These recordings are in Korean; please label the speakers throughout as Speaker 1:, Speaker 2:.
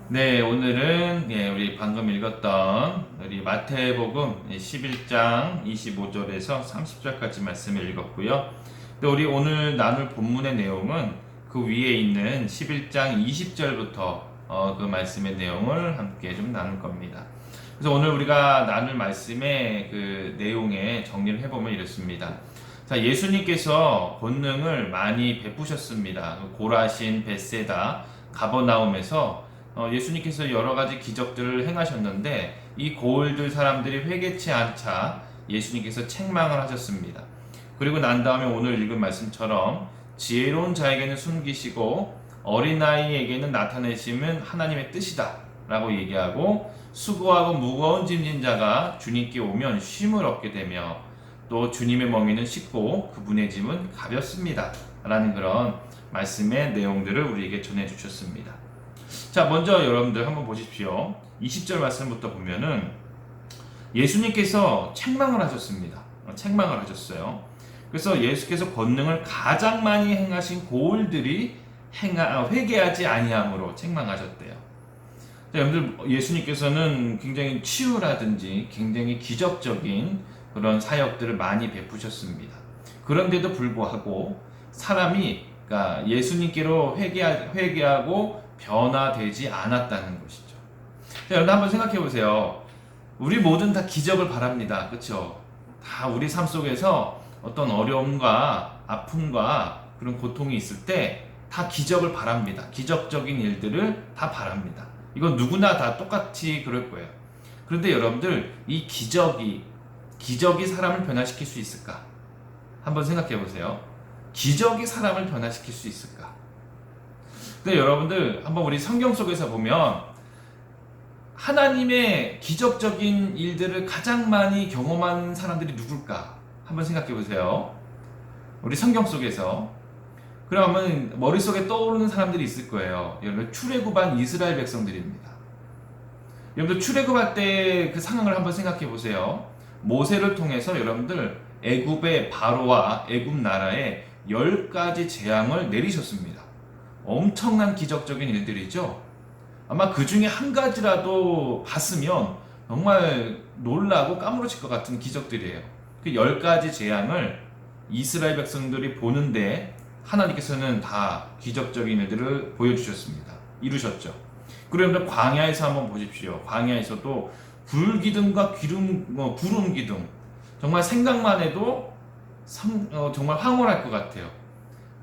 Speaker 1: 네, 오늘은 우리 방금 읽었던 우리 마태복음 11장 25절에서 30절까지 말씀을 읽었고요. 또 우리 오늘 나눌 본문의 내용은 그 위에 있는 11장 20절부터 그 말씀의 내용을 함께 좀 나눌 겁니다. 그래서 오늘 우리가 나눌 말씀의 그 내용에 정리를 해보면 이렇습니다. 자, 예수님께서 권능을 많이 베푸셨습니다. 고라신, 벳세다, 가버나움에서 예수님께서 여러 가지 기적들을 행하셨는데 이 고을들 사람들이 회개치 않자 예수님께서 책망을 하셨습니다. 그리고 난 다음에 오늘 읽은 말씀처럼 지혜로운 자에게는 숨기시고 어린아이에게는 나타내심은 하나님의 뜻이다 라고 얘기하고, 수고하고 무거운 짐진 자가 주님께 오면 쉼을 얻게 되며 또 주님의 멍에는 쉽고 그분의 짐은 가볍습니다 라는 그런 말씀의 내용들을 우리에게 전해주셨습니다. 자, 먼저 여러분들 한번 보십시오. 20절 말씀부터 보면은 예수님께서 책망을 하셨습니다. 책망을 하셨어요. 그래서 예수께서 권능을 가장 많이 행하신 고을들이 회개하지 아니함으로 책망하셨대요. 자, 여러분들 예수님께서는 굉장히 치유라든지 굉장히 기적적인 그런 사역들을 많이 베푸셨습니다. 그런데도 불구하고 사람이 그러니까 예수님께로 회개하고 변화되지 않았다는 것이죠. 자, 여러분 한번 생각해 보세요. 우리 모든 다 기적을 바랍니다. 그렇죠? 다 우리 삶 속에서 어떤 어려움과 아픔과 그런 고통이 있을 때 다 기적을 바랍니다. 기적적인 일들을 다 바랍니다. 이건 누구나 다 똑같이 그럴 거예요. 그런데 여러분들 이 기적이 사람을 변화시킬 수 있을까? 한번 생각해 보세요. 기적이 사람을 변화시킬 수 있을까? 근데 여러분들 한번 우리 성경 속에서 보면 하나님의 기적적인 일들을 가장 많이 경험한 사람들이 누굴까? 한번 생각해 보세요. 우리 성경 속에서. 그러면 머릿속에 떠오르는 사람들이 있을 거예요. 여러분 출애굽한 이스라엘 백성들입니다. 여러분들 출애굽할 때 그 상황을 한번 생각해 보세요. 모세를 통해서 여러분들 애굽의 바로와 애굽 나라에 10가지 재앙을 내리셨습니다. 엄청난 기적적인 일들이죠. 아마 그 중에 한 가지라도 봤으면 정말 놀라고 까무러칠 것 같은 기적들이에요. 그 10가지 재앙을 이스라엘 백성들이 보는데 하나님께서는 다 기적적인 일들을 보여주셨습니다. 이루셨죠. 그러면 광야에서 한번 보십시오. 광야에서도 불기둥과 구름 기둥, 정말 생각만 해도 정말 황홀할 것 같아요.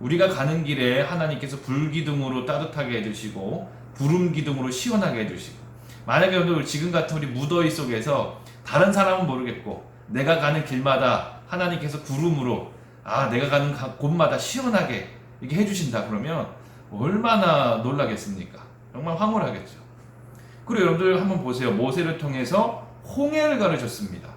Speaker 1: 우리가 가는 길에 하나님께서 불기둥으로 따뜻하게 해주시고 구름 기둥으로 시원하게 해주시고, 만약에 오늘 지금 같은 우리 무더위 속에서 다른 사람은 모르겠고 내가 가는 길마다 하나님께서 구름으로 내가 가는 곳마다 시원하게 이렇게 해주신다 그러면 얼마나 놀라겠습니까? 정말 황홀하겠죠. 그리고 여러분들 한번 보세요. 모세를 통해서 홍해를 가르쳤습니다.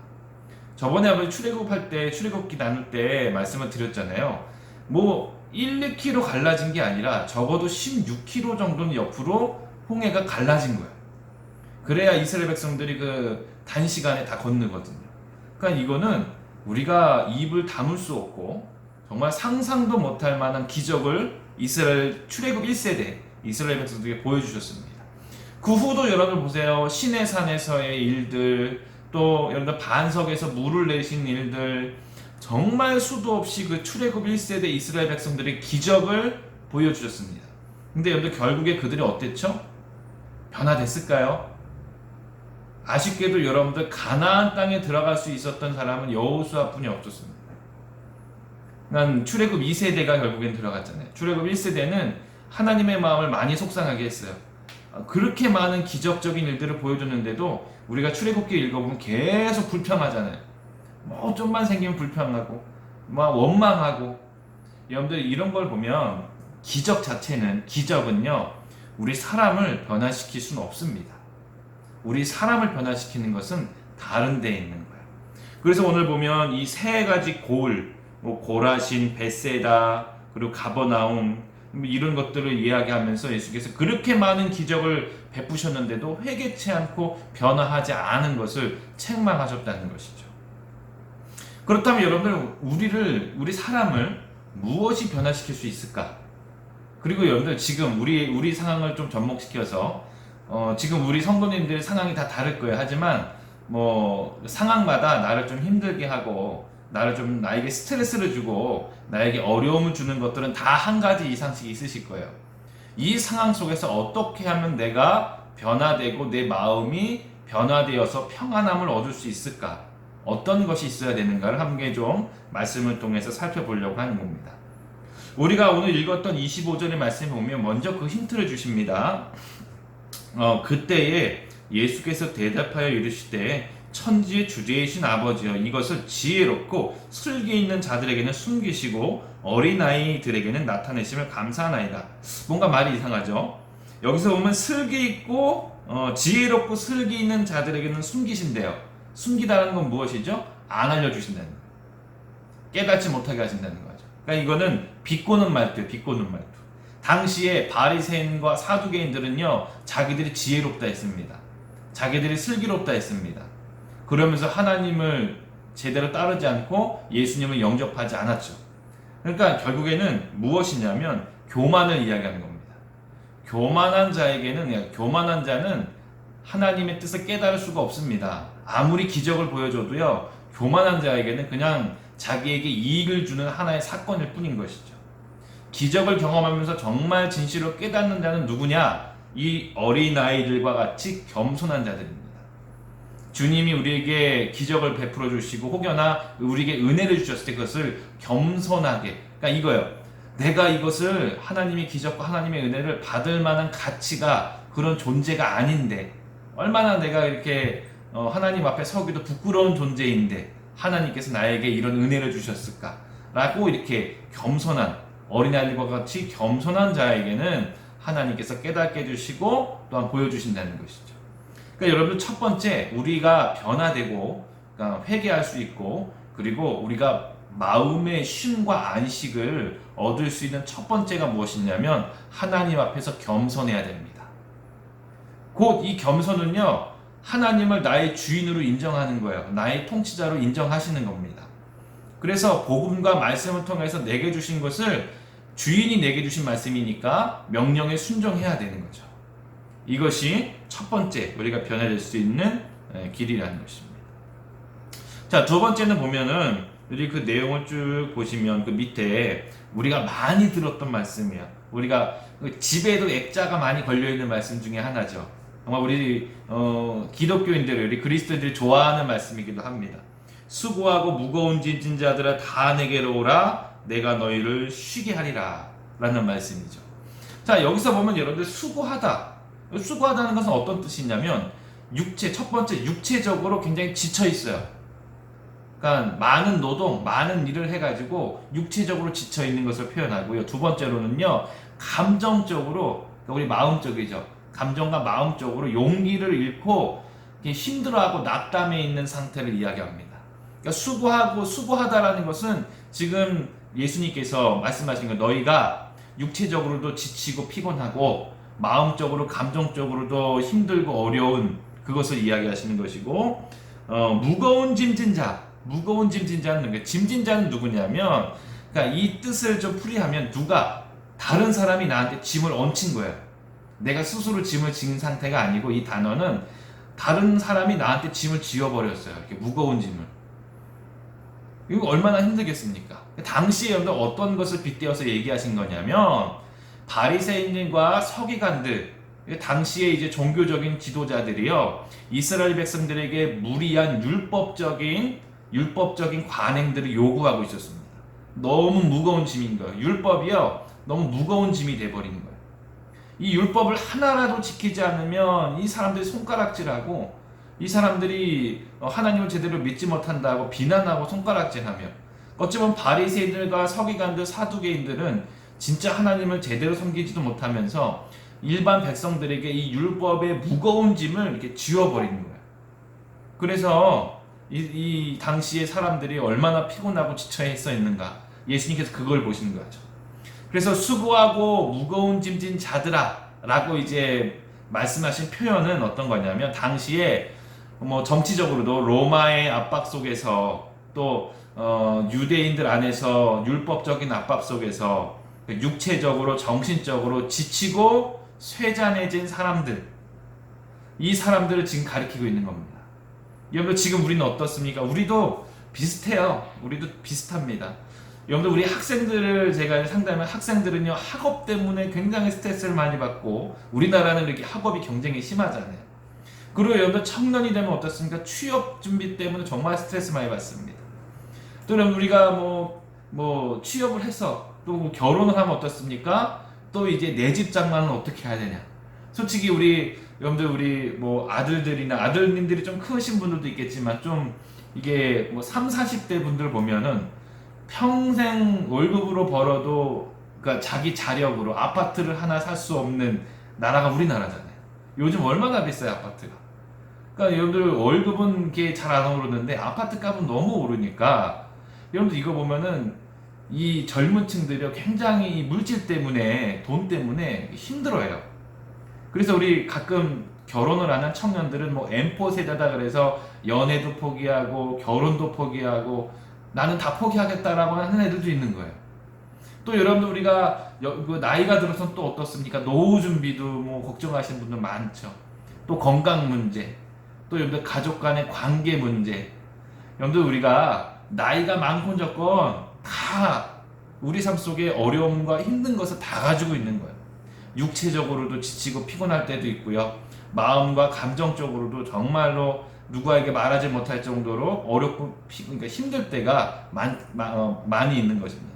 Speaker 1: 저번에 한번 출애굽기 나눌 때 말씀을 드렸잖아요. 뭐 1, 2km 갈라진 게 아니라 적어도 16km 정도는 옆으로 홍해가 갈라진 거예요. 그래야 이스라엘 백성들이 그 단시간에 다 건너거든요. 그러니까 이거는 우리가 입을 다물 수 없고 정말 상상도 못할 만한 기적을 이스라엘 출애굽 1세대 이스라엘 백성들에게 보여주셨습니다. 그 후도 여러분 보세요. 시내산에서의 일들, 또 여러분들 반석에서 물을 내신 일들, 정말 수도 없이 그 출애굽 1세대 이스라엘 백성들의 기적을 보여주셨습니다. 근데 여러분들 결국에 그들이 어땠죠? 변화됐을까요? 아쉽게도 여러분들 가나안 땅에 들어갈 수 있었던 사람은 여호수아뿐이 없었습니다. 그러니까 출애굽 2세대가 결국엔 들어갔잖아요. 출애굽 1세대는 하나님의 마음을 많이 속상하게 했어요. 그렇게 많은 기적적인 일들을 보여줬는데도 우리가 출애굽기 읽어보면 계속 불평하잖아요. 뭐 좀만 생기면 불평하고 막 원망하고. 여러분들 이런 걸 보면 기적은요 우리 사람을 변화시킬 수는 없습니다. 우리 사람을 변화시키는 것은 다른 데에 있는 거예요. 그래서 오늘 보면 이 세 가지 고을, 고라신, 벳세다, 그리고 가버나움 이런 것들을 이야기하면서 예수께서 그렇게 많은 기적을 베푸셨는데도 회개치 않고 변화하지 않은 것을 책망하셨다는 것이죠. 그렇다면 여러분들 우리 사람을 무엇이 변화시킬 수 있을까? 그리고 여러분들 지금 우리 상황을 좀 접목시켜서 지금 우리 성도님들 상황이 다 다를 거예요. 하지만 뭐 상황마다 나를 좀 힘들게 하고 나를 좀 나에게 스트레스를 주고 나에게 어려움을 주는 것들은 다 한 가지 이상씩 있으실 거예요. 이 상황 속에서 어떻게 하면 내가 변화되고 내 마음이 변화되어서 평안함을 얻을 수 있을까? 어떤 것이 있어야 되는가를 함께 좀 말씀을 통해서 살펴보려고 하는 겁니다. 우리가 오늘 읽었던 25절의 말씀을 보면 먼저 그 힌트를 주십니다. 그때에 예수께서 대답하여 이르시되 천지의 주제이신 아버지여 이것을 지혜롭고 슬기 있는 자들에게는 숨기시고 어린아이들에게는 나타내심을 감사하나이다. 뭔가 말이 이상하죠? 여기서 보면 슬기 있고 지혜롭고 슬기 있는 자들에게는 숨기신대요. 숨기다는 건 무엇이죠? 안 알려주신다는 거예요. 깨닫지 못하게 하신다는 거죠. 그러니까 이거는 비꼬는 말투예요. 비꼬는 말투. 당시에 바리새인과 사두개인들은요 자기들이 지혜롭다 했습니다. 자기들이 슬기롭다 했습니다. 그러면서 하나님을 제대로 따르지 않고 예수님을 영접하지 않았죠. 그러니까 결국에는 무엇이냐면 교만을 이야기하는 겁니다. 교만한 자는 하나님의 뜻을 깨달을 수가 없습니다. 아무리 기적을 보여줘도요 교만한 자에게는 그냥 자기에게 이익을 주는 하나의 사건일 뿐인 것이죠. 기적을 경험하면서 정말 진실로 깨닫는 자는 누구냐? 이 어린아이들과 같이 겸손한 자들입니다. 주님이 우리에게 기적을 베풀어 주시고 혹여나 우리에게 은혜를 주셨을 때 그것을 겸손하게, 그러니까 이거예요. 내가 이것을 하나님의 기적과 하나님의 은혜를 받을 만한 가치가 그런 존재가 아닌데 얼마나 내가 이렇게 하나님 앞에 서기도 부끄러운 존재인데 하나님께서 나에게 이런 은혜를 주셨을까? 라고 이렇게 겸손한 어린아이들과 같이 겸손한 자에게는 하나님께서 깨닫게 해주시고 또한 보여주신다는 것이죠. 그러니까 여러분 첫 번째 우리가 변화되고 그러니까 회개할 수 있고 그리고 우리가 마음의 쉼과 안식을 얻을 수 있는 첫 번째가 무엇이냐면 하나님 앞에서 겸손해야 됩니다. 곧 이 겸손은요 하나님을 나의 주인으로 인정하는 거예요. 나의 통치자로 인정하시는 겁니다. 그래서 복음과 말씀을 통해서 내게 주신 것을 주인이 내게 주신 말씀이니까 명령에 순종해야 되는 거죠. 이것이 첫 번째 우리가 변화될 수 있는 길이라는 것입니다. 자, 두 번째는 보면은 우리 그 내용을 쭉 보시면 그 밑에 우리가 많이 들었던 말씀이야. 우리가 집에도 액자가 많이 걸려있는 말씀 중에 하나죠. 정말 우리 기독교인들, 우리 그리스도인들이 좋아하는 말씀이기도 합니다. 수고하고 무거운 짐진 자들아 다 내게로 오라 내가 너희를 쉬게 하리라 라는 말씀이죠. 자, 여기서 보면 여러분들 수고하다는 것은 어떤 뜻이냐면 첫 번째 육체적으로 굉장히 지쳐 있어요. 그러니까 많은 노동, 많은 일을 해가지고 육체적으로 지쳐 있는 것을 표현하고요. 두 번째로는요, 감정적으로, 그러니까 우리 마음적이죠. 감정과 마음적으로 용기를 잃고 힘들어하고 낙담해 있는 상태를 이야기합니다. 그러니까 수고하다라는 것은 지금 예수님께서 말씀하신 거 너희가 육체적으로도 지치고 피곤하고 마음적으로 감정적으로도 힘들고 어려운 그것을 이야기하시는 것이고 무거운 짐진 자는 짐진자는 누구냐면 그러니까 이 뜻을 좀 풀이하면 다른 사람이 나한테 짐을 얹힌 거예요. 내가 스스로 짐을 지은 상태가 아니고 이 단어는 다른 사람이 나한테 짐을 지어버렸어요. 이렇게 무거운 짐을. 이거 얼마나 힘들겠습니까? 당시에 여러분들 어떤 것을 빗대어서 얘기하신 거냐면 바리새인들과 서기관들, 당시에 이제 종교적인 지도자들이요 이스라엘 백성들에게 무리한 율법적인 관행들을 요구하고 있었습니다. 너무 무거운 짐인 거예요. 율법이요 너무 무거운 짐이 돼버리는 거예요. 이 율법을 하나라도 지키지 않으면 이 사람들이 손가락질하고 이 사람들이 하나님을 제대로 믿지 못한다고 비난하고 손가락질하며 어찌 보면 바리새인들과 서기관들, 사두개인들은 진짜 하나님을 제대로 섬기지도 못하면서 일반 백성들에게 이 율법의 무거운 짐을 이렇게 지워버리는 거예요. 그래서 이 당시의 사람들이 얼마나 피곤하고 지쳐있어 있는가 예수님께서 그걸 보시는 거죠. 그래서 수고하고 무거운 짐진 자들아 라고 이제 말씀하신 표현은 어떤 거냐면 당시에 뭐 정치적으로도 로마의 압박 속에서 또 유대인들 안에서 율법적인 압박 속에서 육체적으로 정신적으로 지치고 쇠잔해진 사람들 이 사람들을 지금 가리키고 있는 겁니다. 여러분 지금 우리는 어떻습니까? 우리도 비슷해요. 우리도 비슷합니다. 여러분들 우리 학생들을 제가 상담하면 학생들은요 학업 때문에 굉장히 스트레스를 많이 받고 우리나라는 이렇게 학업이 경쟁이 심하잖아요. 그리고 여러분들 청년이 되면 어떻습니까? 취업 준비 때문에 정말 스트레스 많이 받습니다. 또 여러분 우리가 뭐 취업을 해서 또 결혼을 하면 어떻습니까? 또 이제 내 집 장만은 어떻게 해야 되냐? 솔직히 여러분들 우리 뭐 아들들이나 아들님들이 좀 크신 분들도 있겠지만 좀 이게 뭐 3, 40대 분들 보면은 평생 월급으로 벌어도 그러니까 자기 자력으로 아파트를 하나 살 수 없는 나라가 우리나라잖아요. 요즘 얼마나 비싸요 아파트가. 그러니까 여러분들 월급은 이게 잘 안 오르는데 아파트 값은 너무 오르니까 여러분들 이거 보면은 이 젊은 층들이 굉장히 물질 때문에 돈 때문에 힘들어요. 그래서 우리 가끔 결혼을 하는 청년들은 뭐 M4 세대다 그래서 연애도 포기하고 결혼도 포기하고 나는 다 포기하겠다라고 하는 애들도 있는 거예요. 또 여러분들 우리가 그 나이가 들어서 또 어떻습니까? 노후 준비도 뭐 걱정하시는 분들 많죠. 또 건강 문제, 또 여러분들 가족 간의 관계 문제. 여러분들 우리가 나이가 많건 적건 다 우리 삶 속에 어려움과 힘든 것을 다 가지고 있는 거예요. 육체적으로도 지치고 피곤할 때도 있고요. 마음과 감정적으로도 정말로 누구에게 말하지 못할 정도로 어렵고 그러니까 힘들 때가 많이 있는 것입니다.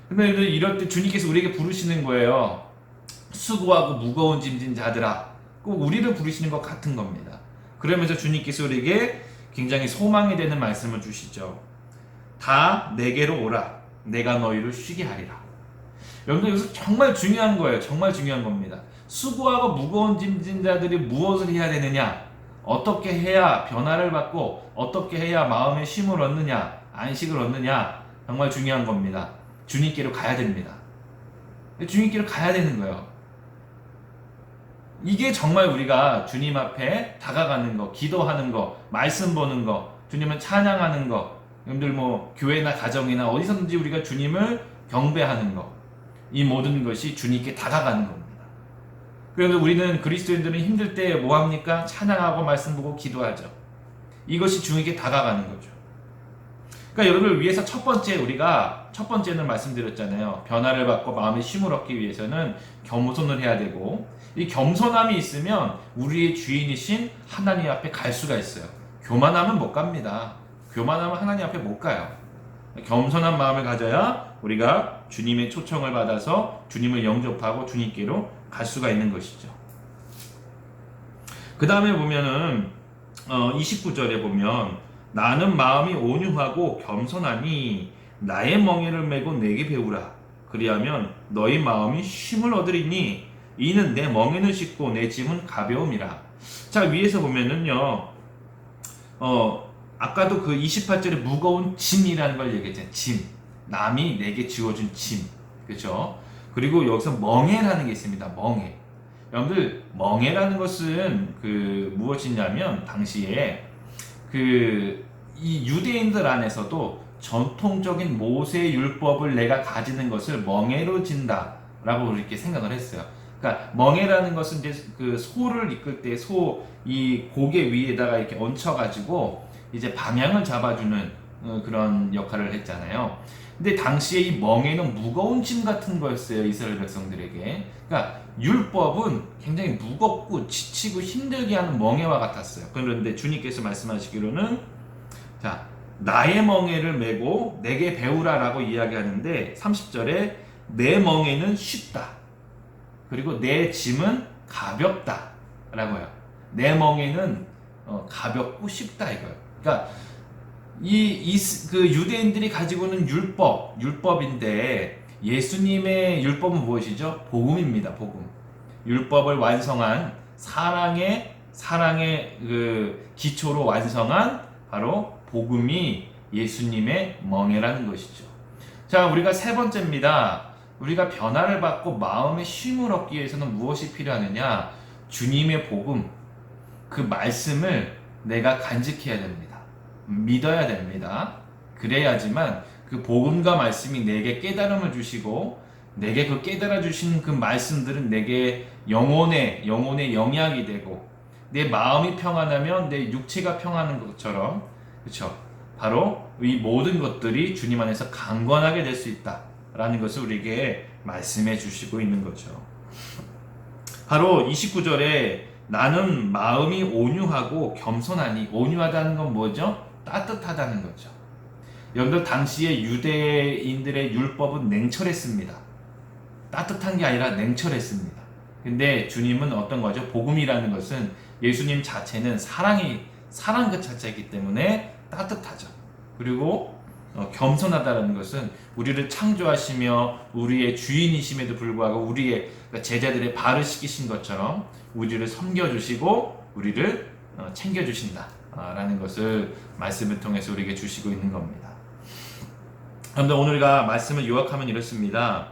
Speaker 1: 근데 이럴 때 주님께서 우리에게 부르시는 거예요. 수고하고 무거운 짐진 자들아. 꼭 우리를 부르시는 것 같은 겁니다. 그러면서 주님께서 우리에게 굉장히 소망이 되는 말씀을 주시죠. 다 내게로 오라. 내가 너희를 쉬게 하리라. 여러분들 여기서 정말 중요한 거예요. 정말 중요한 겁니다. 수고하고 무거운 짐진 자들이 무엇을 해야 되느냐? 어떻게 해야 변화를 받고 어떻게 해야 마음의 쉼을 얻느냐? 안식을 얻느냐? 정말 중요한 겁니다. 주님께로 가야 됩니다. 주님께로 가야 되는 거예요. 이게 정말 우리가 주님 앞에 다가가는 거, 기도하는 거, 말씀 보는 거, 주님을 찬양하는 거, 여러분들 뭐 교회나 가정이나 어디서든지 우리가 주님을 경배하는 거, 이 모든 것이 주님께 다가가는 겁니다. 그래서 우리는 그리스도인들은 힘들 때 뭐 합니까? 찬양하고 말씀 보고 기도하죠. 이것이 주님께 다가가는 거죠. 그러니까 여러분을 위해서 첫 번째는 말씀드렸잖아요. 변화를 받고 마음의 쉼을 얻기 위해서는 겸손을 해야 되고, 이 겸손함이 있으면 우리의 주인이신 하나님 앞에 갈 수가 있어요. 교만하면 못 갑니다. 교만하면 하나님 앞에 못 가요. 겸손한 마음을 가져야 우리가 주님의 초청을 받아서 주님을 영접하고 주님께로 갈 수가 있는 것이죠. 그 다음에 보면은 29절에 보면 나는 마음이 온유하고 겸손하니 나의 멍에를 메고 내게 배우라. 그리하면 너희 마음이 쉼을 얻으리니 이는 내 멍에는 쉽고 내 짐은 가벼움이라. 자, 위에서 보면은요 아까도 그 28절에 무거운 짐이라는 걸 얘기했잖아요. 짐. 남이 내게 지워준 짐. 그렇죠? 그리고 여기서 멍에라는 게 있습니다. 멍에. 여러분들 멍에라는 것은 무엇이냐면 당시에 이 유대인들 안에서도 전통적인 모세 율법을 내가 가지는 것을 멍에로 진다라고 이렇게 생각을 했어요. 그러니까 멍에라는 것은 이제 그 소를 이끌 때 이 고개 위에다가 이렇게 얹혀가지고 이제 방향을 잡아주는 그런 역할을 했잖아요. 근데 당시에 이 멍에는 무거운 짐 같은 거였어요. 이스라엘 백성들에게. 그러니까 율법은 굉장히 무겁고 지치고 힘들게 하는 멍에와 같았어요. 그런데 주님께서 말씀하시기로는 자, 나의 멍에를 메고 내게 배우라라고 이야기하는데 30절에 내 멍에는 쉽다. 그리고 내 짐은 가볍다 라고 해요. 내 멍에는 가볍고 쉽다 이거예요. 그러니까 그 유대인들이 가지고 있는 율법인데 예수님의 율법은 무엇이죠? 복음입니다. 복음. 율법을 완성한 사랑의 그 기초로 완성한 바로 복음이 예수님의 멍에라는 것이죠. 자, 우리가 세 번째입니다. 우리가 변화를 받고 마음의 쉼을 얻기 위해서는 무엇이 필요하느냐? 주님의 복음, 그 말씀을 내가 간직해야 됩니다. 믿어야 됩니다. 그래야지만 그 복음과 말씀이 내게 깨달음을 주시고 내게 그 깨달아 주신 그 말씀들은 내게 영혼의 영향이 되고 내 마음이 평안하면 내 육체가 평안한 것처럼, 그렇죠? 바로 이 모든 것들이 주님 안에서 강건하게 될 수 있다라는 것을 우리에게 말씀해 주시고 있는 거죠. 바로 29절에 나는 마음이 온유하고 겸손하니, 온유하다는 건 뭐죠? 따뜻하다는 거죠. 여러분들 당시에 유대인들의 율법은 냉철했습니다. 따뜻한 게 아니라 냉철했습니다. 근데 주님은 어떤 거죠? 복음이라는 것은 예수님 자체는 사랑 그 자체이기 때문에 따뜻하죠. 그리고 겸손하다는 것은 우리를 창조하시며 우리의 주인이심에도 불구하고 우리의 제자들의 발을 씻기신 것처럼 우리를 섬겨주시고 우리를 챙겨주신다라는 것을 말씀을 통해서 우리에게 주시고 있는 겁니다. 그런데 오늘 우리가 말씀을 요약하면 이렇습니다.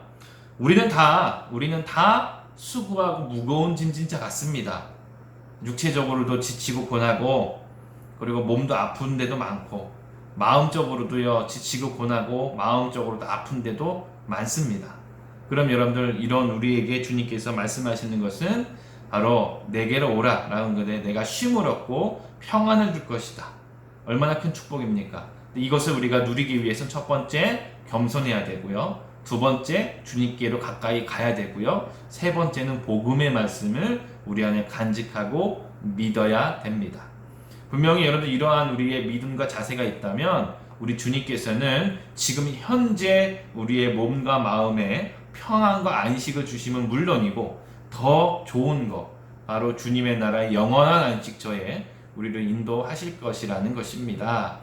Speaker 1: 우리는 다 수고하고 무거운 짐진 자 같습니다. 육체적으로도 지치고 고나고, 그리고 몸도 아픈 데도 많고, 마음적으로도요 지치고 고나고 마음적으로도 아픈 데도 많습니다. 그럼 여러분들, 이런 우리에게 주님께서 말씀하시는 것은 바로 내게로 오라 라는 것에 내가 쉼을 얻고 평안을 줄 것이다. 얼마나 큰 축복입니까? 이것을 우리가 누리기 위해서는 첫 번째 겸손해야 되고요, 두 번째 주님께로 가까이 가야 되고요, 세 번째는 복음의 말씀을 우리 안에 간직하고 믿어야 됩니다. 분명히 여러분들 이러한 우리의 믿음과 자세가 있다면 우리 주님께서는 지금 현재 우리의 몸과 마음에 평안과 안식을 주시면 물론이고, 더 좋은 것, 바로 주님의 나라의 영원한 안식처에 우리를 인도하실 것이라는 것입니다.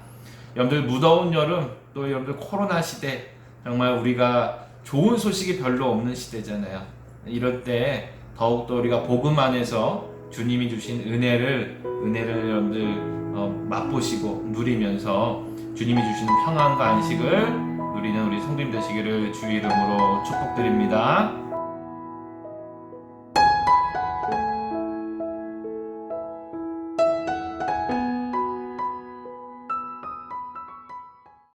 Speaker 1: 여러분들 무더운 여름, 또 여러분들 코로나 시대, 정말 우리가 좋은 소식이 별로 없는 시대잖아요. 이럴 때 더욱더 우리가 복음 안에서 주님이 주신 은혜를 여러분들 맛보시고 누리면서 주님이 주시는 평안과 안식을 누리는 우리 성도님 되시기를 주의 이름으로 축복드립니다.